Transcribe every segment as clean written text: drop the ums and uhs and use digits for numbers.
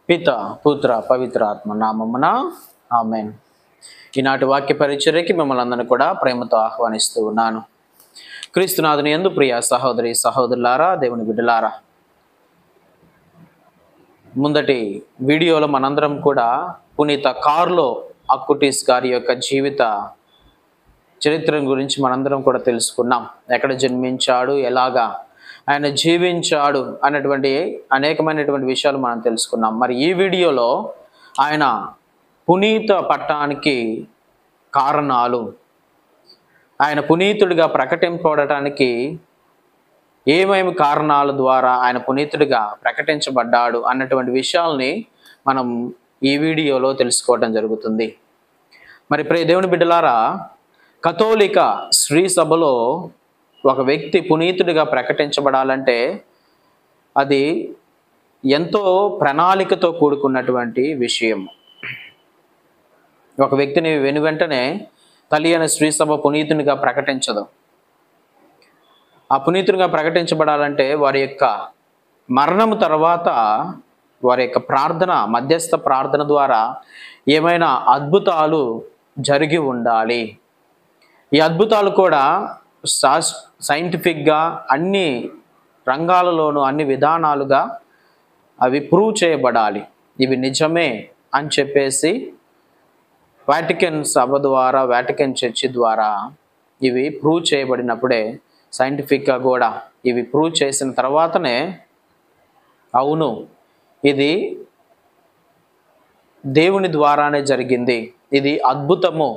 పిత పుత్ర పవిత్ర ఆత్మ నామమున ఆమెన్. ఈనాటి వాక్య పరిచర్యకి మిమ్మల్ని అందరినీ కూడా ప్రేమతో ఆహ్వానిస్తూ ఉన్నాను. క్రీస్తునాథుని యందు ప్రియ సహోదరి సహోదరులారా, దేవుని బిడ్డలారా, ముందటి వీడియోలో మనందరం కూడా పునీత కార్లో అక్కుటీస్ గారి యొక్క జీవిత చరిత్ర గురించి మనందరం కూడా తెలుసుకున్నాం. ఎక్కడ జన్మించాడు, ఎలాగా ఆయన జీవించాడు అన్నటువంటి అనేకమైనటువంటి విషయాలు మనం తెలుసుకున్నాం. మరి ఈ వీడియోలో ఆయన పునీత పట్టానికి కారణాలు, ఆయన పునీతుడిగా ప్రకటింపబడటానికి ఏమేమి కారణాల ద్వారా ఆయన పునీతుడిగా ప్రకటించబడ్డాడు అన్నటువంటి విషయాల్ని మనం ఈ వీడియోలో తెలుసుకోవడం జరుగుతుంది. మరి ప్రియ దేవుని బిడ్డలారా, కథోలిక శ్రీ సభలో ఒక వ్యక్తి పునీతుడిగా ప్రకటించబడాలంటే అది ఎంతో ప్రణాళికతో కూడుకున్నటువంటి విషయం. ఒక వ్యక్తిని వెనువెంటనే తల్లి అయిన శ్రీ సభ పునీతునిగా ప్రకటించదు. ఆ పునీతునిగా ప్రకటించబడాలంటే వారి యొక్క మరణం తర్వాత వారి యొక్క ప్రార్థన, మధ్యస్థ ప్రార్థన ద్వారా ఏమైనా అద్భుతాలు జరిగి ఉండాలి. ఈ అద్భుతాలు కూడా సైంటిఫిక్గా అన్ని రంగాలలోనూ అన్ని విధానాలుగా అవి ప్రూవ్ చేయబడాలి. ఇవి నిజమే అని చెప్పేసి వాటికన్ సభ ద్వారా, వాటికన్ చర్చి ద్వారా ఇవి ప్రూవ్ చేయబడినప్పుడే, సైంటిఫిక్గా కూడా ఇవి ప్రూవ్ చేసిన తర్వాతనే అవును ఇది దేవుని ద్వారానే జరిగింది, ఇది అద్భుతము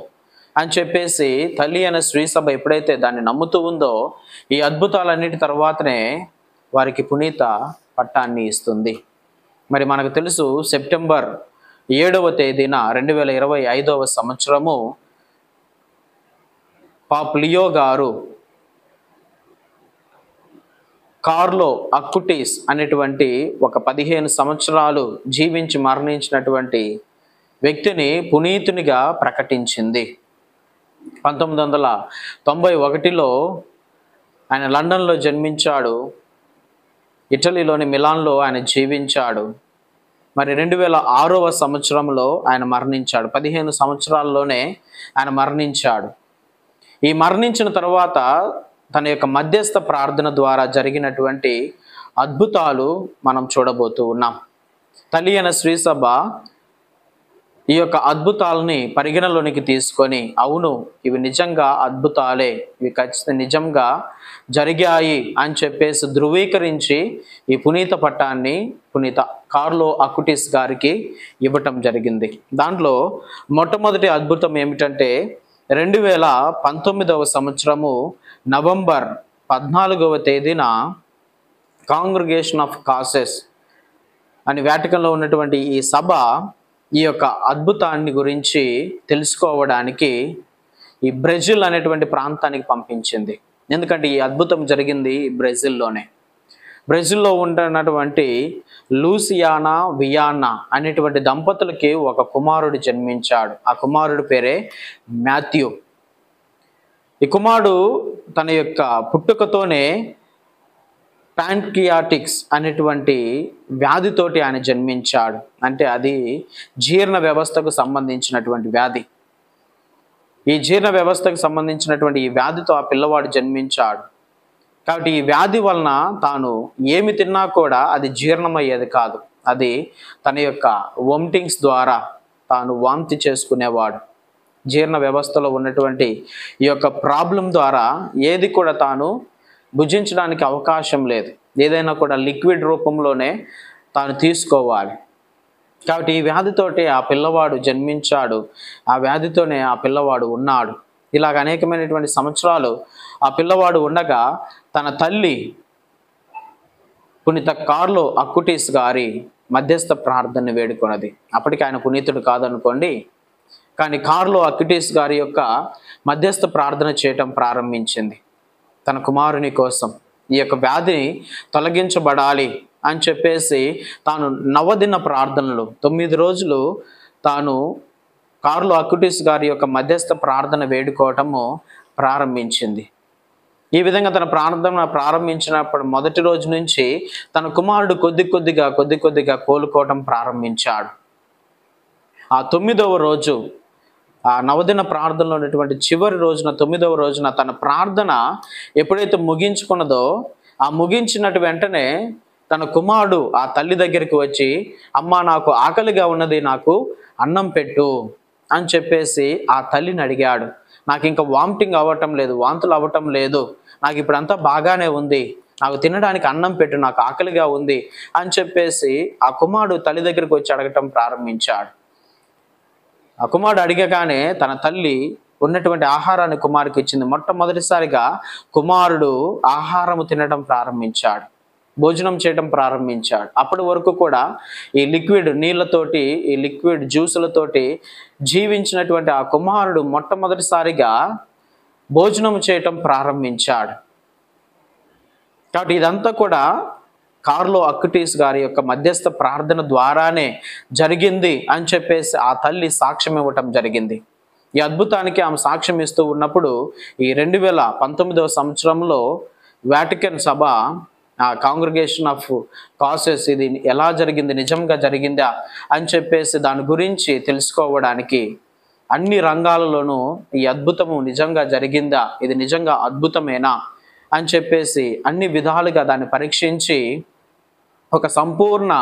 అని చెప్పేసి తల్లి అయిన శ్రీ సభ ఎప్పుడైతే దాన్ని నమ్ముతూ ఉందో, ఈ అద్భుతాలన్నిటి తర్వాతనే వారికి పునీత పట్టాన్ని ఇస్తుంది. మరి మనకు తెలుసు, సెప్టెంబర్ 7వ తేదీన 2025వ సంవత్సరము పాప్ లియో గారు కార్లో అక్కుటీస్ అనేటువంటి ఒక 15 సంవత్సరాలు జీవించి మరణించినటువంటి వ్యక్తిని పునీతునిగా ప్రకటించింది. 1991లో ఆయన లండన్లో జన్మించాడు. ఇటలీలోని మిలాన్లో ఆయన జీవించాడు. మరి 2006వ సంవత్సరంలో ఆయన మరణించాడు. 15 సంవత్సరాల్లోనే ఆయన మరణించాడు. ఈ మరణించిన తర్వాత తన యొక్క మధ్యస్థ ప్రార్థన ద్వారా జరిగినటువంటి అద్భుతాలు మనం చూడబోతూ ఉన్నాం. తల్లి అయిన శ్రీ సభ ఈ యొక్క అద్భుతాలని పరిగణలోనికి తీసుకొని, అవును ఇవి నిజంగా అద్భుతాలే, ఇవి ఖచ్చితంగా నిజంగా జరిగాయి అని చెప్పేసి ధృవీకరించి ఈ పునీత పట్టాన్ని పునీత కార్లో అక్కుటీస్ గారికి ఇవ్వటం జరిగింది. దాంట్లో మొట్టమొదటి అద్భుతం ఏమిటంటే 2019వ సంవత్సరము నవంబర్ 14వ తేదీన కాంగ్రిగేషన్ ఆఫ్ కాసెస్ అని వాటికన్లో ఉన్నటువంటి ఈ సభ ఈ యొక్క అద్భుతాన్ని గురించి తెలుసుకోవడానికి ఈ బ్రెజిల్ అనేటువంటి ప్రాంతానికి పంపించింది. ఎందుకంటే ఈ అద్భుతం జరిగింది బ్రెజిల్లోనే. బ్రెజిల్లో ఉంటున్నటువంటి లూసియానా వియానా అనేటువంటి దంపతులకి ఒక కుమారుడు జన్మించాడు. ఆ కుమారుడి పేరే మాథ్యూ. ఈ కుమారుడు తన యొక్క పుట్టుకతోనే ప్యాంక్రియాటిక్స్ అనేటువంటి వ్యాధితోటి ఆయన జన్మించాడు. అంటే అది జీర్ణ వ్యవస్థకు సంబంధించినటువంటి వ్యాధి. ఈ జీర్ణ వ్యవస్థకు సంబంధించినటువంటి ఈ వ్యాధితో ఆ పిల్లవాడు జన్మించాడు. కాబట్టి ఈ వ్యాధి వలన తాను ఏమి తిన్నా కూడా అది జీర్ణమయ్యేది కాదు. అది తన యొక్క వామిటింగ్స్ ద్వారా తాను వాంతి చేసుకునేవాడు. జీర్ణ వ్యవస్థలో ఉన్నటువంటి ఈ యొక్క ప్రాబ్లం ద్వారా ఏది కూడా తాను భుజించడానికి అవకాశం లేదు. ఏదైనా కూడా లిక్విడ్ రూపంలోనే తాను తీసుకోవాలి. కాబట్టి ఈ వ్యాధితోటి ఆ పిల్లవాడు జన్మించాడు. ఆ వ్యాధితోనే ఆ పిల్లవాడు ఉన్నాడు. ఇలాగ అనేకమైనటువంటి సంవత్సరాలు ఆ పిల్లవాడు ఉండగా తన తల్లి పునీత కార్లో అక్కుటీస్ గారి మధ్యస్థ ప్రార్థనని వేడుకొన్నది. అప్పటికి ఆయన పునీతుడు కాదనుకోండి, కానీ కార్లో అక్కుటీస్ గారి యొక్క మధ్యస్థ ప్రార్థన చేయటం ప్రారంభించింది. తన కుమారుని కోసం ఈ యొక్క వ్యాధిని తొలగించబడాలి అని చెప్పేసి తాను నవదిన ప్రార్థనలు 9 రోజులు తాను కార్లో అక్కుటీస్ గారి యొక్క మధ్యస్థ ప్రార్థన వేడుకోవటము ప్రారంభించింది. ఈ విధంగా తన ప్రార్థన ప్రారంభించినప్పుడు మొదటి రోజు నుంచి తన కుమారుడు కొద్ది కొద్దిగా కోలుకోవటం ప్రారంభించాడు. ఆ 9వ రోజు, ఆ నవదిన ప్రార్థనలో ఉన్నటువంటి చివరి రోజున 9వ రోజున తన ప్రార్థన ఎప్పుడైతే ముగించుకున్నదో, ఆ ముగించినట్టు వెంటనే తన కుమారుడు ఆ తల్లి దగ్గరికి వచ్చి, అమ్మా నాకు ఆకలిగా ఉన్నది, నాకు అన్నం పెట్టు అని చెప్పేసి ఆ తల్లిని అడిగాడు. నాకు ఇంకా వామిటింగ్ అవ్వటం లేదు, వాంతులు అవ్వటం లేదు, నాకు ఇప్పుడంతా బాగానే ఉంది, నాకు తినడానికి అన్నం పెట్టు, నాకు ఆకలిగా ఉంది అని చెప్పేసి ఆ కుమారుడు తల్లి దగ్గరికి వచ్చి అడగటం ప్రారంభించాడు. ఆ కుమారుడు అడిగగానే తన తల్లి ఉన్నటువంటి ఆహారాన్ని కుమారుడికి ఇచ్చింది. మొట్టమొదటిసారిగా కుమారుడు ఆహారము తినడం ప్రారంభించాడు, భోజనం చేయడం ప్రారంభించాడు. అప్పటి వరకు కూడా ఈ లిక్విడ్ నీళ్ళతోటి, ఈ లిక్విడ్ జ్యూసులతోటి జీవించినటువంటి ఆ కుమారుడు మొట్టమొదటిసారిగా భోజనం చేయటం ప్రారంభించాడు. కాబట్టి ఇదంతా కూడా కార్లో అక్విటీస్ గారి యొక్క మధ్యస్థ ప్రార్థన ద్వారానే జరిగింది అని చెప్పేసి ఆ తల్లి సాక్ష్యం ఇవ్వటం జరిగింది. ఈ అద్భుతానికి ఆమె సాక్ష్యం ఇస్తూ ఉన్నప్పుడు ఈ 2019వ సంవత్సరంలో వాటికన్ సభ, ఆ కాంగ్రిగేషన్ ఆఫ్ కాసెస్, ఇది ఎలా జరిగింది, నిజంగా జరిగిందా అని చెప్పేసి దాని గురించి తెలుసుకోవడానికి అన్ని రంగాలలోనూ ఈ అద్భుతము నిజంగా జరిగిందా, ఇది నిజంగా అద్భుతమేనా అని చెప్పేసి అన్ని విధాలుగా దాన్ని పరీక్షించి ఒక సంపూర్ణ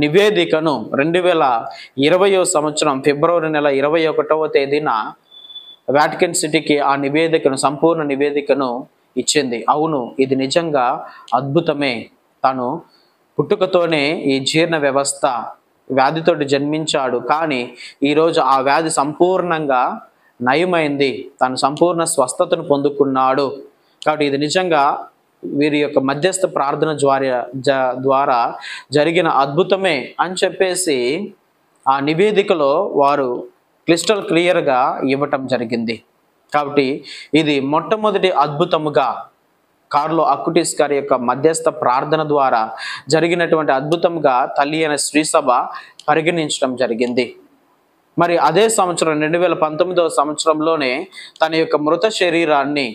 నివేదికను 2020వ సంవత్సరం ఫిబ్రవరి నెల 21వ తేదీన వాటికన్ సిటీకి ఆ నివేదికను, సంపూర్ణ నివేదికను ఇచ్చింది. అవును, ఇది నిజంగా అద్భుతమే. తను పుట్టుకతోనే ఈ జీర్ణ వ్యవస్థ వ్యాధితోటి జన్మించాడు, కానీ ఈరోజు ఆ వ్యాధి సంపూర్ణంగా నయమైంది, తను సంపూర్ణ స్వస్థతను పొందుకున్నాడు. కాబట్టి ఇది నిజంగా వీరి యొక్క మధ్యస్థ ప్రార్థన ద్వారా జరిగిన అద్భుతమే అని చెప్పేసి ఆ నివేదికలో వారు క్లిస్టల్ క్లియర్గా ఇవ్వటం జరిగింది. కాబట్టి ఇది మొట్టమొదటి అద్భుతముగా కార్లో అక్విటీస్ గారి యొక్క మధ్యస్థ ప్రార్థన ద్వారా జరిగినటువంటి అద్భుతంగా తల్లి అయిన శ్రీసభ పరిగణించడం జరిగింది. మరి అదే సంవత్సరం 2019వ సంవత్సరంలోనే తన యొక్క మృత శరీరాన్ని,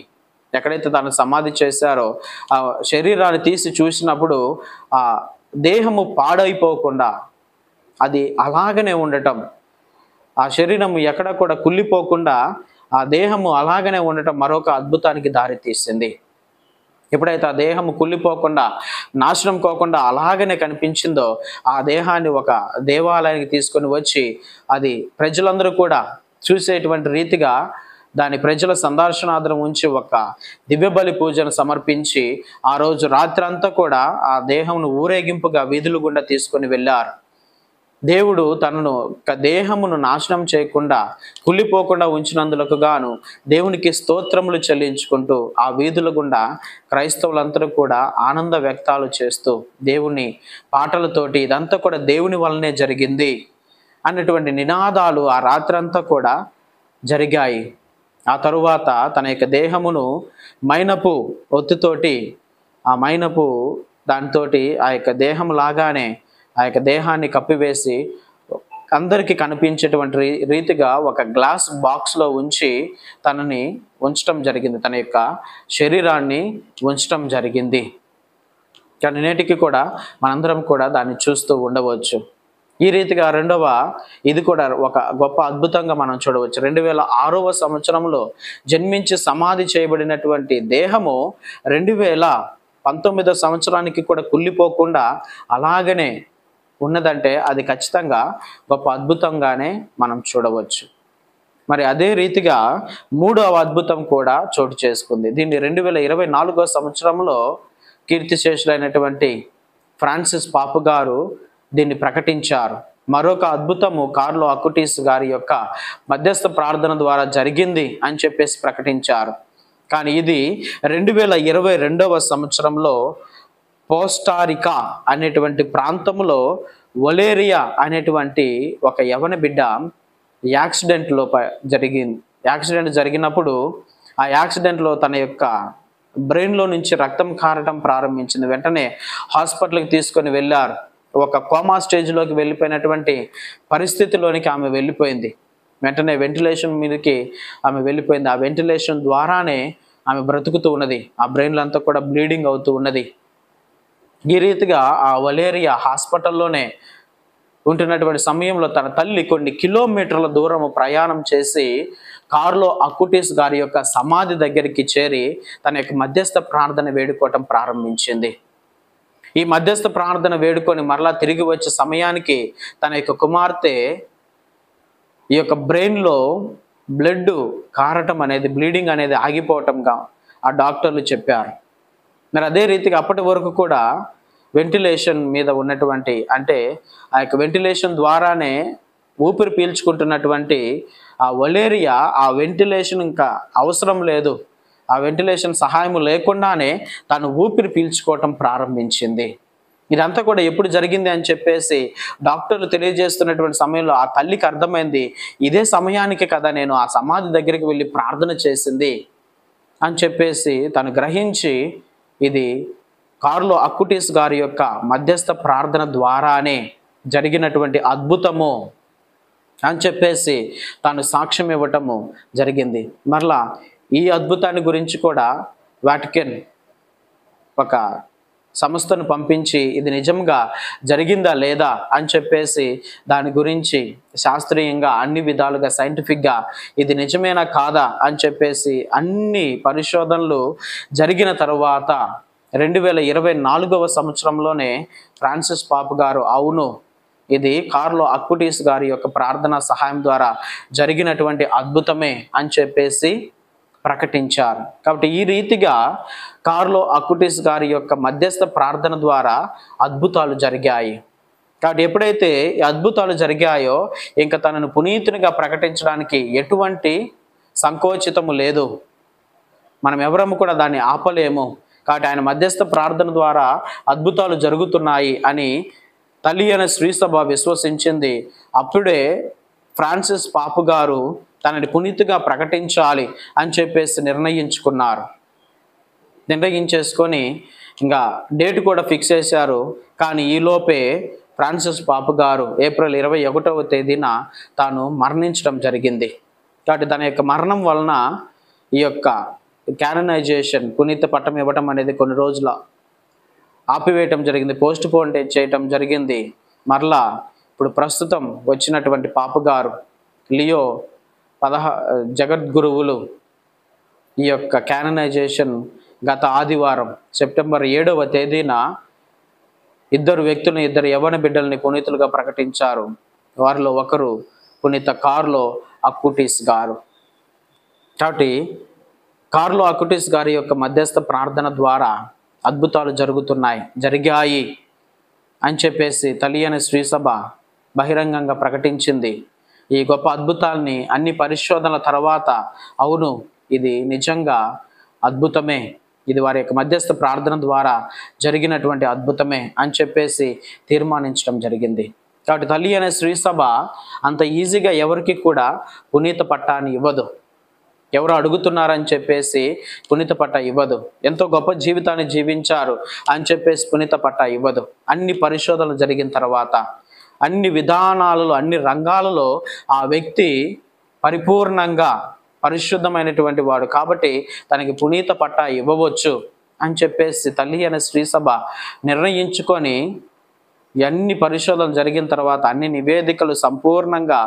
ఎక్కడైతే తను సమాధి చేశారో ఆ శరీరాన్ని తీసి చూసినప్పుడు ఆ దేహము పాడైపోకుండా అది అలాగనే ఉండటం, ఆ శరీరము ఎక్కడ కూడా కుళ్ళిపోకుండా ఆ దేహము అలాగనే ఉండటం మరొక అద్భుతానికి దారి తీసింది. ఎప్పుడైతే ఆ దేహము కుళ్ళిపోకుండా, నాశనం పోకుండా అలాగనే కనిపించిందో, ఆ దేహాన్ని ఒక దేవాలయానికి తీసుకొని వచ్చి అది ప్రజలందరూ కూడా చూసేటువంటి రీతిగా దాని ప్రజల సందర్శనార్థం ఉంచి ఒక దివ్య బలి పూజను సమర్పించి ఆ రోజు రాత్రంతా కూడా ఆ దేహమును ఊరేగింపుగా వీధుల గుండా తీసుకొని వెళ్ళారు. దేవుడు తనను దేహమును నాశనం చేయకుండా, కుళ్ళిపోకుండా ఉంచినందులకు గాను దేవునికి స్తోత్రములు చెల్లించుకుంటూ ఆ వీధుల గుండా క్రైస్తవులందరూ కూడా ఆనంద వ్యక్తాలు చేస్తూ దేవుని పాటలతోటి ఇదంతా కూడా దేవుని వల్లనే జరిగింది అన్నటువంటి నినాదాలు ఆ రాత్రంతా కూడా జరిగాయి. ఆ తరువాత తన యొక్క దేహమును మైనపు ఒత్తుతోటి, ఆ మైనపు దానితోటి ఆ యొక్క దేహం లాగానే ఆ యొక్క దేహాన్ని కప్పివేసి అందరికీ కనిపించేటువంటి రీతిగా ఒక గ్లాస్ బాక్స్లో ఉంచి తనని ఉంచటం జరిగింది, తన యొక్క శరీరాన్ని ఉంచటం జరిగింది. కానీ నేటికి కూడా మనందరం కూడా దాన్ని చూస్తూ ఉండవచ్చు. ఈ రీతిగా ఇది కూడా ఒక గొప్ప అద్భుతంగా మనం చూడవచ్చు. 2006వ సంవత్సరంలో జన్మించి సమాధి చేయబడినటువంటి దేహము 2019వ సంవత్సరానికి కూడా కుళ్ళిపోకుండా అలాగనే ఉన్నదంటే అది ఖచ్చితంగా గొప్ప అద్భుతంగానే మనం చూడవచ్చు. మరి అదే రీతిగా 3వ అద్భుతం కూడా చోటు చేసుకుంది. దీన్ని 2024వ సంవత్సరంలో కీర్తిశేషులైనటువంటి ఫ్రాన్సిస్ పాపు గారు దీన్ని ప్రకటించారు. మరొక అద్భుతము కార్లో అక్విటీస్ గారి యొక్క మధ్యస్థ ప్రార్థన ద్వారా జరిగింది అని చెప్పేసి ప్రకటించారు. కానీ ఇది 2022వ సంవత్సరంలో పోస్టారికా అనేటువంటి ప్రాంతంలో ఒలేరియా అనేటువంటి ఒక యవన బిడ్డ యాక్సిడెంట్ జరిగినప్పుడు ఆ యాక్సిడెంట్లో తన యొక్క బ్రెయిన్లో నుంచి రక్తం కారటం ప్రారంభించింది. వెంటనే హాస్పిటల్కి తీసుకొని వెళ్ళారు. ఒక కోమా స్టేజ్లోకి వెళ్ళిపోయినటువంటి పరిస్థితిలోనికి ఆమె వెళ్ళిపోయింది. వెంటనే వెంటిలేషన్ మీదకి ఆమె వెళ్ళిపోయింది. ఆ వెంటిలేషన్ ద్వారానే ఆమె బ్రతుకుతూ ఉన్నది. ఆ బ్రెయిన్లో అంతా కూడా బ్లీడింగ్ అవుతూ ఉన్నది. ఈ రీతిగా ఆ వలేరియా హాస్పిటల్లోనే ఉంటున్నటువంటి సమయంలో తన తల్లి కొన్ని కిలోమీటర్ల దూరం ప్రయాణం చేసి కారులో అక్కుటీస్ గారి యొక్క సమాధి దగ్గరికి చేరి తన యొక్క మధ్యస్థ ప్రార్థన వేడుకోవటం ప్రారంభించింది. ఈ మధ్యస్థ ప్రార్థన వేడుకొని మరలా తిరిగి వచ్చే సమయానికి తన యొక్క కుమార్తె ఈ యొక్క బ్రెయిన్లో బ్లడ్ కారటం అనేది, బ్లీడింగ్ అనేది ఆగిపోవటంగా ఆ డాక్టర్లు చెప్పారు. మరి అదే రీతిగా అప్పటి వరకు కూడా వెంటిలేషన్ మీద ఉన్నటువంటి, అంటే ఆ యొక్క వెంటిలేషన్ ద్వారానే ఊపిరి పీల్చుకుంటున్నటువంటి ఆ వలేరియా ఆ వెంటిలేషన్ ఇంకా అవసరం లేదు, ఆ వెంటిలేషన్ సహాయం లేకుండానే తాను ఊపిరి పీల్చుకోవటం ప్రారంభించింది. ఇదంతా కూడా ఎప్పుడు జరిగింది అని చెప్పేసి డాక్టర్లు తెలియజేస్తున్నటువంటి సమయంలో ఆ తల్లికి అర్థమైంది, ఇదే సమయానికి కదా నేను ఆ సమాధి దగ్గరికి వెళ్ళి ప్రార్థన చేసింది అని చెప్పేసి తను గ్రహించి, ఇది కారులో అక్కుటీస్ గారి యొక్క మధ్యస్థ ప్రార్థన ద్వారానే జరిగినటువంటి అద్భుతము అని చెప్పేసి తాను సాక్ష్యం ఇవ్వటము జరిగింది. మరలా ఈ అద్భుతాన్ని గురించి కూడా వాటికన్ ఒక సంస్థను పంపించి ఇది నిజంగా జరిగిందా లేదా అని చెప్పేసి దాని గురించి శాస్త్రీయంగా అన్ని విధాలుగా సైంటిఫిక్గా ఇది నిజమేనా కాదా అని చెప్పేసి అన్ని పరిశోధనలు జరిగిన తరువాత 2024వ సంవత్సరంలోనే ఫ్రాన్సిస్ పాప్ గారు అవును, ఇది కార్లో అక్కుటీస్ గారి యొక్క ప్రార్థనా సహాయం ద్వారా జరిగినటువంటి అద్భుతమే అని చెప్పేసి ప్రకటించారు. కాబట్టి ఈ రీతిగా కార్లో అక్కుటీస్ గారి యొక్క మధ్యస్థ ప్రార్థన ద్వారా అద్భుతాలు జరిగాయి. కాబట్టి ఎప్పుడైతే ఈ అద్భుతాలు జరిగాయో ఇంకా తనను పునీతునిగా ప్రకటించడానికి ఎటువంటి సంకోచితము లేదు, మనం ఎవరము కూడా దాన్ని ఆపలేము. కాబట్టి ఆయన మధ్యస్థ ప్రార్థన ద్వారా అద్భుతాలు జరుగుతున్నాయి అని తల్లి అయిన శ్రీసభ విశ్వసించింది. అప్పుడే ఫ్రాన్సిస్ పాపు గారు తనని పునీతిగా ప్రకటించాలి అని చెప్పేసి నిర్ణయించేసుకొని ఇంకా డేట్ కూడా ఫిక్స్ చేశారు. కానీ ఈలోపే ఫ్రాన్సిస్ పాపు గారు ఏప్రిల్ 21వ తేదీన తాను మరణించడం జరిగింది. కాబట్టి తన యొక్క మరణం వలన ఈ యొక్క క్యాననైజేషన్, పునీత పట్టం ఇవ్వటం అనేది కొన్ని రోజుల ఆపివేయటం జరిగింది, పోస్ట్ పోన్ చేయటం జరిగింది. మరలా ఇప్పుడు ప్రస్తుతం వచ్చినటువంటి పాపు గారు లియో 16 జగద్గురువులు ఈ యొక్క క్యాననైజేషన్ గత ఆదివారం సెప్టెంబర్ 7వ తేదీన ఇద్దరు యవ్వన బిడ్డల్ని పునీతులుగా ప్రకటించారు. వారిలో ఒకరు పునీత కార్లో అక్కుటీస్ గారు. కాబట్టి కార్లో అక్కుటీస్ గారి యొక్క మధ్యస్థ ప్రార్థన ద్వారా అద్భుతాలు జరిగాయి అని చెప్పేసి తల్లి అయిన శ్రీసభ బహిరంగంగా ప్రకటించింది. ఈ గొప్ప అద్భుతాల్ని అన్ని పరిశోధనల తర్వాత అవును, ఇది నిజంగా అద్భుతమే, ఇది వారి యొక్క మధ్యస్థ ప్రార్థన ద్వారా జరిగినటువంటి అద్భుతమే అని చెప్పేసి తీర్మానించడం జరిగింది. కాబట్టి తల్లి అయిన శ్రీసభ అంత ఈజీగా ఎవరికి కూడా పునీత పట్టాన్ని ఇవ్వదు. ఎవరు అడుగుతున్నారని చెప్పేసి పునీత పట్ట ఇవ్వదు. ఎంతో గొప్ప జీవితాన్ని జీవించారు అని చెప్పేసి పునీత పట్ట ఇవ్వదు. అన్ని పరిశోధనలు జరిగిన తర్వాత అన్ని విధానాలలో, అన్ని రంగాలలో ఆ వ్యక్తి పరిపూర్ణంగా పరిశుద్ధమైనటువంటి వాడు కాబట్టి తనకి పునీత పట్ట ఇవ్వవచ్చు అని చెప్పేసి తల్లి అయిన శ్రీసభ నిర్ణయించుకొని అన్ని పరిశోధనలు జరిగిన తర్వాత, అన్ని నివేదికలు సంపూర్ణంగా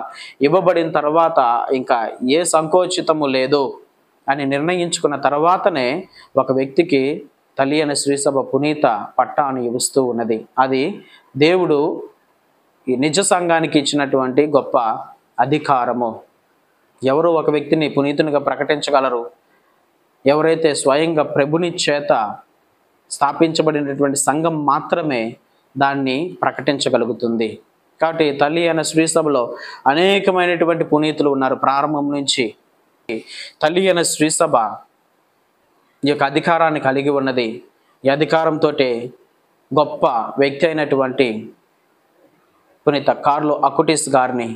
ఇవ్వబడిన తర్వాత ఇంకా ఏ సంకోచితము లేదు అని నిర్ణయించుకున్న తర్వాతనే ఒక వ్యక్తికి తల్లి అయిన శ్రీసభ పునీత పట్టాను ఇస్తూ ఉన్నది. అది దేవుడు ఈ నిజ సంఘానికి ఇచ్చినటువంటి గొప్ప అధికారము. ఎవరు ఒక వ్యక్తిని పునీతునిగా ప్రకటించగలరు? ఎవరైతే స్వయంగా ప్రభుని చేత స్థాపించబడినటువంటి సంఘం మాత్రమే దాన్ని ప్రకటించగలుగుతుంది. కాబట్టి తల్లి అయిన శ్రీసభలో అనేకమైనటువంటి పునీతులు ఉన్నారు. ప్రారంభం నుంచి తల్లి అయిన శ్రీసభ ఈ యొక్క అధికారాన్ని కలిగి ఉన్నది. ఈ అధికారంతో గొప్ప వ్యక్తి అయినటువంటి పునీత కార్లో అక్కుటీస్ గారిని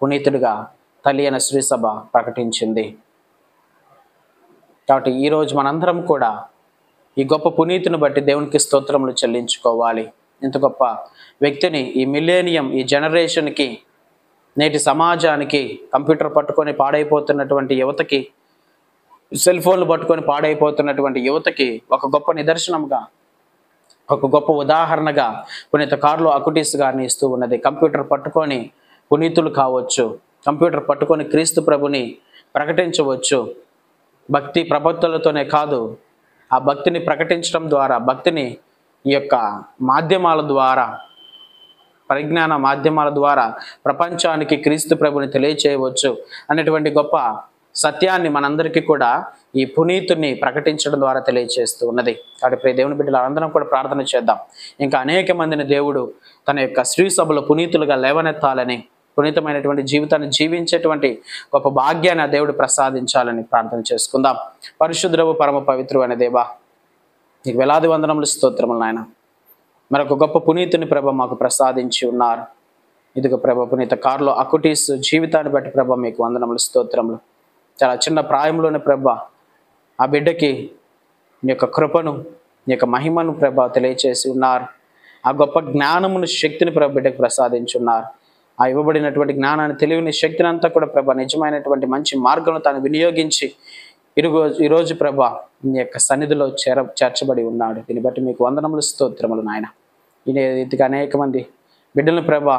పునీతుడిగా తల్లి అయిన శ్రీసభ ప్రకటించింది. కాబట్టి ఈరోజు మనందరం కూడా ఈ గొప్ప పునీతిని బట్టి దేవునికి స్తోత్రములు చెల్లించుకోవాలి. ఇంత గొప్ప వ్యక్తిని ఈ మిలేనియం, ఈ జనరేషన్కి, నేటి సమాజానికి, కంప్యూటర్ పట్టుకొని పాడైపోతున్నటువంటి యువతకి సెల్ ఫోన్లు పట్టుకొని పాడైపోతున్నటువంటి యువతకి ఒక గొప్ప నిదర్శనంగా, ఒక గొప్ప ఉదాహరణగా పునీత కార్లో అకుటీస్ గారిని ఇస్తూ ఉన్నది. కంప్యూటర్ పట్టుకొని పునీతులు కావచ్చు, కంప్యూటర్ పట్టుకొని క్రీస్తు ప్రభుని ప్రకటించవచ్చు. భక్తి ప్రబోధనలతోనే కాదు, ఆ భక్తిని ప్రకటించడం ద్వారా, భక్తిని ఈ యొక్క మాధ్యమాల ద్వారా, పరిజ్ఞాన మాధ్యమాల ద్వారా ప్రపంచానికి క్రీస్తు ప్రభుని తెలియచేయవచ్చు అనేటువంటి గొప్ప సత్యాన్ని మనందరికీ కూడా ఈ పునీతుని ప్రకటించడం ద్వారా తెలియచేస్తూ ఉన్నది. కాబట్టి ప్రియ దేవుని బిడ్డలు అందరం కూడా ప్రార్థన చేద్దాం. ఇంకా అనేక మందిని దేవుడు తన యొక్క శ్రీ సభలో పునీతులుగా లేవనెత్తాలని, పునీతమైనటువంటి జీవితాన్ని జీవించేటువంటి గొప్ప భాగ్యాన్ని ఆ దేవుడు ప్రసాదించాలని ప్రార్థన చేసుకుందాం. పరిశుద్ధుడవు పరమ పవిత్రుడైన దేవా, నీకు వేలాది వందనములు, స్తోత్రములు నాయన. మరొక గొప్ప పునీతుని ప్రభ మాకు ప్రసాదించి ఉన్నారు. ఇదిగో ప్రభ పునీత కార్లో అకుటీస్ జీవితాన్ని బట్టి ప్రభ మీకు వందనములు, స్తోత్రములు. చాలా చిన్న ప్రాయంలోనే ప్రభ ఆ బిడ్డకి నీ యొక్క కృపను, నీ యొక్క మహిమను ప్రభ తెలియచేసి ఉన్నారు. ఆ గొప్ప జ్ఞానమును, శక్తిని ప్రభ బిడ్డకు ప్రసాదించున్నారు. ఆ ఇవ్వబడినటువంటి జ్ఞానాన్ని, తెలివిని, శక్తిని అంతా కూడా ప్రభ నిజమైనటువంటి మంచి మార్గంలో తాను వినియోగించి ఈరోజు ప్రభ నీ యొక్క సన్నిధిలో చేర్చబడి ఉన్నాడు. దీన్ని బట్టి మీకు వందనములు, స్తోత్రములు నాయన. ఈ రీతిగా అనేక మంది బిడ్డలను ప్రభ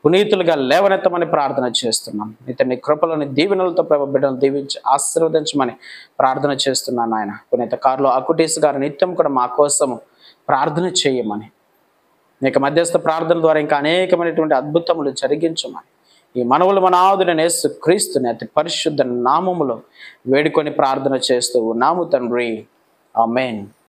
పునీతులుగా లేవనెత్తమని ప్రార్థన చేస్తున్నాం. ఇతని కృపలోని దీవెనలతో ప్రభ బిడ్డలను దీవించి ఆశీర్వదించమని ప్రార్థన చేస్తున్నాను నాయన. పునీత కార్లో అకుటీస్ గారు నిత్యం కూడా మా కోసము ప్రార్థన చేయమని, నీకు మధ్యస్థ ప్రార్థన ద్వారా ఇంకా అనేకమైనటువంటి అద్భుతములు జరిగించమని ఈ మనవులు మన ఆదుడైన యేసు క్రీస్తుని అతి పరిశుద్ధ నామములో వేడుకొని ప్రార్థన చేస్తూ ఉన్నాము తండ్రి. ఆమేన్.